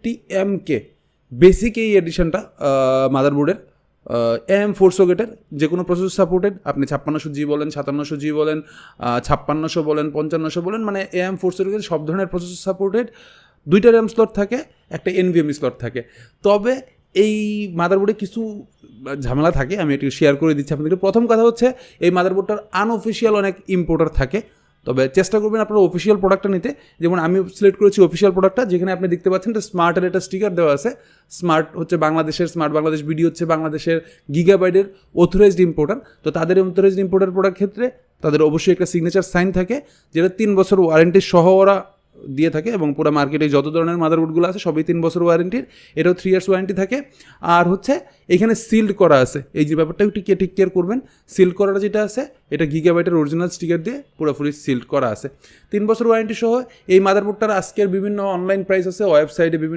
AT50MK basic এই এডিশনটা মাদারবোর্ডের AM4 সকেটের যে কোনো প্রসেসর সাপোর্টেড, আপনি 5600G বলেন, 5700G বলেন, 5600 বলেন, 5500 বলেন, মানে AM4 সকেটের সব ধরনের প্রসেসর সাপোর্টেড। 2টা র্যাম স্লট থাকে, একটা NVMe স্লট থাকে। তবে এই মাদারবোর্ডে কিছু ঝামেলা থাকে, আমি একটু শেয়ার করে দিচ্ছি আপনাদেরকে। প্রথম কথা হচ্ছে এই মাদারবোর্ডটার আনঅফিসিয়াল অনেক ইম্পোর্টার থাকে, তবে চেষ্টা করবেন আপনারা অফিসিয়াল প্রোডাক্টটা নিতে। যেমন আমি সিলেক্ট করেছি অফিসিয়াল প্রোডাক্টটা, যেখানে আপনি দেখতে পাচ্ছেন যে স্মার্টের একটা স্টিকার দেওয়া আছে। স্মার্ট হচ্ছে বাংলাদেশের, স্মার্ট বাংলাদেশ বিডি হচ্ছে বাংলাদেশের গিগাবাইটের অথরাইজড ইম্পোর্টার। তো তাদের অথরাইজড ইম্পোর্টার প্রোডাক্ট ক্ষেত্রে তাদের অবশ্যই একটা সিগনেচার সাইন থাকে, যেটা 3 বছর ওয়ারেন্টি সহ ওরা দিয়ে থাকে, এবং পুরো মার্কেটে যত ধরনের মাদারবোর্ডগুলো আছে সবই 3 বছর ওয়ারেন্টির, এটাও 3 ইয়ার্স ওয়ারেন্টি থাকে। আর হচ্ছে এখানে সিল্ড করা আছে, এই যে ব্যাপারটা একটু টেক কেয়ার করবেন। সিল্ড করাটা যেটা আছে এটা গিগাবাইটের অরিজিনাল স্টিকার দিয়ে পুরোপুরি সিল্ড করা আছে। 3 বছর ওয়ারেন্টি সহ এই মাদারবোর্ডটার আজকের বিভিন্ন অনলাইন প্রাইস আছে, ওয়েবসাইটে বিভিন্ন